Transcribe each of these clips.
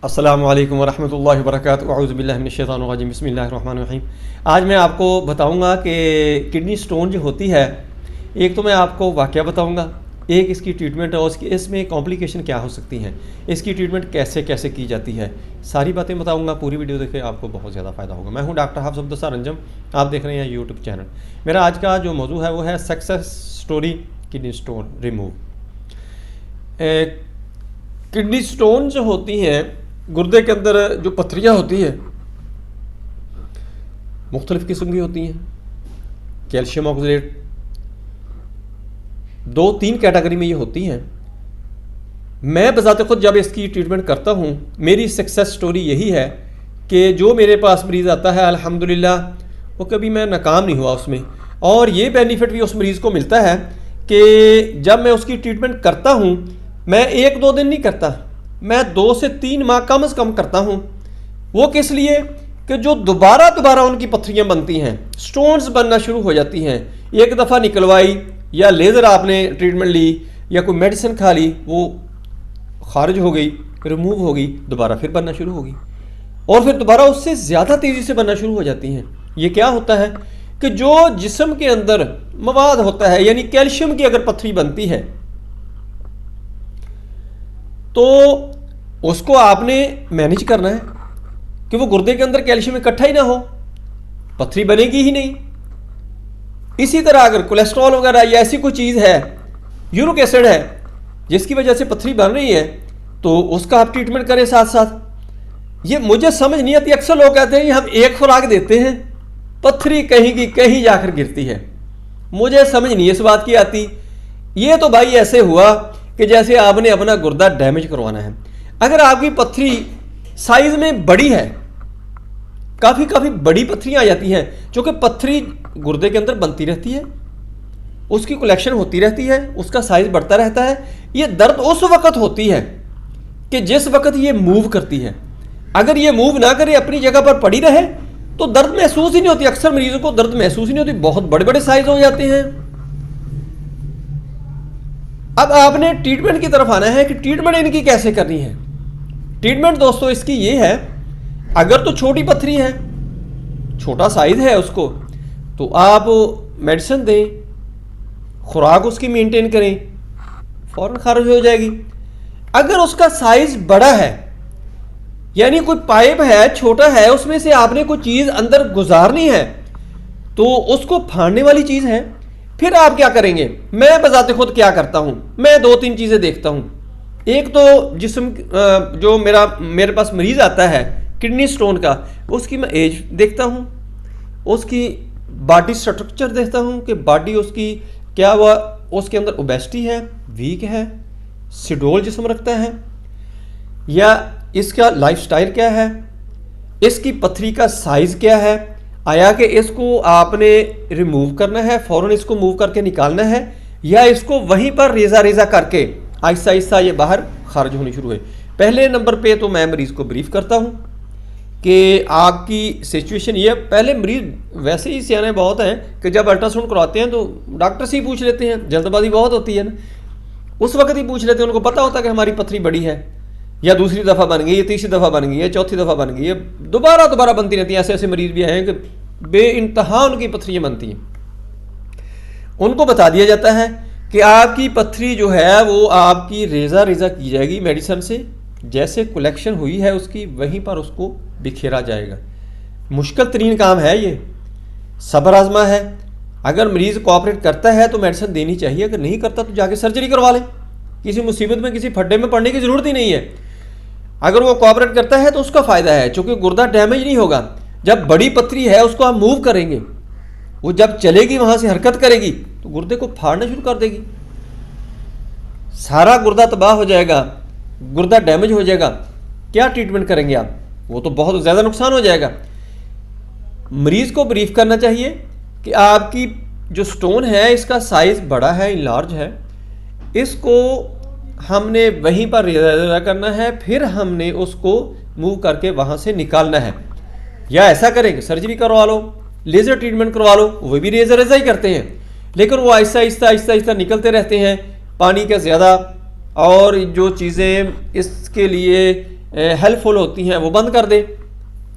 अस्सलामु अलैकुम वरहमतुल्लाहि वबरकातुहू अऊज़ु बिल्लाहि मिनश शैतानिर रजीम बिस्मिल्लाहिर रहमानिर रहीम। आज मैं आपको बताऊंगा कि किडनी स्टोन जो होती है, एक तो मैं आपको वाक़या बताऊंगा, एक इसकी ट्रीटमेंट और इसमें कॉम्प्लिकेशन क्या हो सकती हैं, इसकी ट्रीटमेंट कैसे कैसे की जाती है, सारी बातें बताऊंगा। पूरी वीडियो देखें, आपको बहुत ज़्यादा फ़ायदा होगा। मैं हूँ डॉक्टर हाफ़िज़ अब्दुल सत्तार अंजम, आप देख रहे हैं यूट्यूब चैनल। मेरा आज का जो मौजू है वो है success story kidney stone remove. Kidney stone जो होती हैं, गुर्दे के अंदर जो पथरियाँ होती हैं मुख्तलिफ़ किस्म की होती हैं। कैल्शियम ऑक्सलेट 2-3 कैटेगरी में ये होती हैं। मैं बज़ाते खुद जब इसकी ट्रीटमेंट करता हूँ, मेरी सक्सेस स्टोरी यही है कि जो मेरे पास मरीज़ आता है अल्हम्दुलिल्लाह वो कभी मैं नाकाम नहीं हुआ उसमें। और ये बेनिफिट भी उस मरीज़ को मिलता है कि जब मैं उसकी ट्रीटमेंट करता हूँ, मैं 1-2 दिन नहीं करता, मैं 2 से 3 माह कम से कम करता हूँ। वो किस लिए कि जो दोबारा उनकी पथरियाँ बनती हैं, स्टोन्स बनना शुरू हो जाती हैं। एक दफ़ा निकलवाई या लेज़र आपने ट्रीटमेंट ली या कोई मेडिसिन खा ली, वो खारिज हो गई, रिमूव हो गई, दोबारा फिर बनना शुरू होगी और फिर दोबारा उससे ज़्यादा तेज़ी से बनना शुरू हो जाती हैं। ये क्या होता है कि जो जिस्म के अंदर मवाद होता है, यानी कैल्शियम की अगर पथरी बनती है तो उसको आपने मैनेज करना है कि वो गुर्दे के अंदर कैल्शियम इकट्ठा ही ना हो, पथरी बनेगी ही नहीं। इसी तरह अगर कोलेस्ट्रॉल वगैरह या ऐसी कोई चीज़ है, यूरिक एसिड है, जिसकी वजह से पथरी बन रही है, तो उसका आप ट्रीटमेंट करें साथ साथ। ये मुझे समझ नहीं आती, अक्सर लोग कहते हैं हम एक खुराक देते हैं, पथरी कहीं की कहीं जाकर गिरती है। मुझे समझ नहीं इस बात की आती। ये तो भाई ऐसे हुआ कि जैसे आपने अपना गुर्दा डैमेज करवाना है। अगर आपकी पथरी साइज में बड़ी है, काफ़ी बड़ी पथरियाँ आ जाती हैं, क्योंकि पथरी गुर्दे के अंदर बनती रहती है, उसकी कलेक्शन होती रहती है, उसका साइज बढ़ता रहता है। ये दर्द उस वक्त होती है कि जिस वक्त ये मूव करती है। अगर ये मूव ना करे, अपनी जगह पर पड़ी रहे, तो दर्द महसूस ही नहीं होती। अक्सर मरीजों को दर्द महसूस ही नहीं होती, बहुत बड़े बड़े साइज हो जाते हैं। अब आपने ट्रीटमेंट की तरफ आना है कि ट्रीटमेंट इनकी कैसे करनी है। ट्रीटमेंट दोस्तों इसकी ये है, अगर तो छोटी पथरी है, छोटा साइज है उसको, तो आप मेडिसिन दें, खुराक उसकी मेंटेन करें, फौरन खारिज हो जाएगी। अगर उसका साइज बड़ा है, यानी कोई पाइप है छोटा है, उसमें से आपने कोई चीज़ अंदर गुजारनी है, तो उसको फाड़ने वाली चीज़ है, फिर आप क्या करेंगे। मैं बजाते खुद क्या करता हूं, मैं 2-3 चीज़ें देखता हूं। एक तो जिस्म जो मेरे पास मरीज़ आता है किडनी स्टोन का, उसकी मैं एज देखता हूं, उसकी बॉडी स्ट्रक्चर देखता हूं कि बॉडी उसकी क्या हुआ, उसके अंदर ओबेसिटी है, वीक है, सिडोल जिस्म रखता है, या इसका लाइफस्टाइल क्या है, इसकी पथरी का साइज़ क्या है, आया कि इसको आपने रिमूव करना है, फ़ौरन इसको मूव करके निकालना है, या इसको वहीं पर रेज़ा करके आहिस्ता आहिस्ता ये बाहर खारिज होनी शुरू है। पहले नंबर पे तो मैं मरीज़ को ब्रीफ करता हूँ कि आपकी सिचुएशन ये। पहले मरीज़ वैसे ही सियाने बहुत हैं कि जब अल्ट्रासाउंड करवाते हैं तो डॉक्टर से ही पूछ लेते हैं, जल्दबाजी बहुत होती है ना, उस वक्त ही पूछ लेते हैं। उनको पता होता है कि हमारी पथरी बड़ी है, या दूसरी दफ़ा बन गई, या तीसरी दफ़ा बन गई, या चौथी दफ़ा बन गई, है दोबारा बनती रहती हैं। ऐसे मरीज़ भी हैं कि बेइंतहा उनकी पथरियाँ बनती हैं। उनको बता दिया जाता है कि आपकी पथरी जो है वो आपकी रेज़ा की जाएगी मेडिसिन से, जैसे कलेक्शन हुई है उसकी वहीं पर उसको बिखेरा जाएगा। मुश्किल तरीन काम है ये, सब्र आजमा है। अगर मरीज़ कोऑपरेट करता है तो मेडिसिन देनी चाहिए, अगर नहीं करता तो जाके सर्जरी करवा लें। किसी मुसीबत में, किसी फड्डे में पड़ने की ज़रूरत ही नहीं है। अगर वो कोऑपरेट करता है तो उसका फ़ायदा है, क्योंकि गुर्दा डैमेज नहीं होगा। जब बड़ी पथरी है उसको आप मूव करेंगे, वो जब चलेगी, वहाँ से हरकत करेगी, तो गुर्दे को फाड़ना शुरू कर देगी, सारा गुर्दा तबाह हो जाएगा, गुर्दा डैमेज हो जाएगा। क्या ट्रीटमेंट करेंगे आप, वो तो बहुत ज़्यादा नुकसान हो जाएगा। मरीज़ को ब्रीफ करना चाहिए कि आपकी जो स्टोन है इसका साइज़ बड़ा है, लार्ज है, इसको हमने वहीं पर रेज़ा करना है, फिर हमने उसको मूव करके वहाँ से निकालना है। या ऐसा करें कि सर्जरी करवा लो, लेज़र ट्रीटमेंट करवा लो, वो भी रेज़ा ही करते हैं, लेकिन वो आहिस्ता आहिस्ता निकलते रहते हैं। पानी का ज़्यादा और जो चीज़ें इसके लिए हेल्पफुल होती हैं वो बंद कर दें,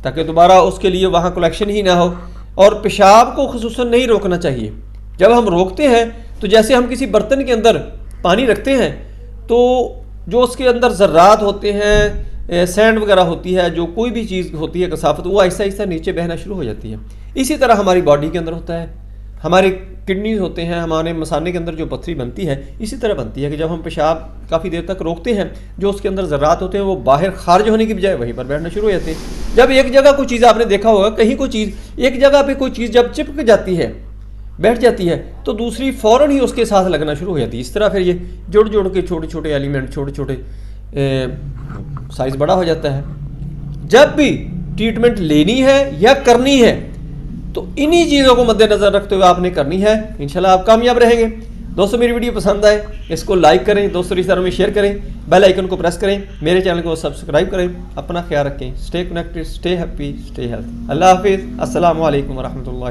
ताकि दोबारा उसके लिए वहाँ कलेक्शन ही ना हो। और पेशाब को खुसूसन नहीं रोकना चाहिए। जब हम रोकते हैं तो जैसे हम किसी बर्तन के अंदर पानी रखते हैं तो जो उसके अंदर ज़र्रात होते हैं, सैंड वगैरह होती है, जो कोई भी चीज़ होती है कसाफत, वो आहिस्ता आहिस्ता नीचे बहना शुरू हो जाती है। इसी तरह हमारी बॉडी के अंदर होता है, हमारे किडनीज होते हैं, हमारे मसाने के अंदर जो पथरी बनती है इसी तरह बनती है कि जब हम पेशाब काफ़ी देर तक रोकते हैं, जो उसके अंदर ज़र्रात होते हैं वो बाहर खारिज होने की बजाय वहीं पर बैठना शुरू हो जाते हैं। जब एक जगह कोई चीज़, आपने देखा होगा कहीं कोई चीज़ एक जगह पे कोई चीज़ जब चिपक जाती है, बैठ जाती है, तो दूसरी फ़ौरन ही उसके साथ लगना शुरू हो जाती है। इस तरह फिर ये जुड़ जुड़ के छोटे छोटे एलिमेंट, छोटे छोटे साइज़ बड़ा हो जाता है। जब भी ट्रीटमेंट लेनी है या करनी है तो इन्हीं चीज़ों को मद्देनज़र रखते हुए आपने करनी है। इंशाल्लाह आप कामयाब रहेंगे। दोस्तों मेरी वीडियो पसंद आए इसको लाइक करें, दोस्तों रिश्तेदारों में शेयर करें, बेल आइकन को प्रेस करें, मेरे चैनल को सब्सक्राइब करें। अपना ख्याल रखें। Stay connected, stay happy, stay health. Allah हाफिज़। अस्सलामु अलैकुम वरहमतुल्लाह।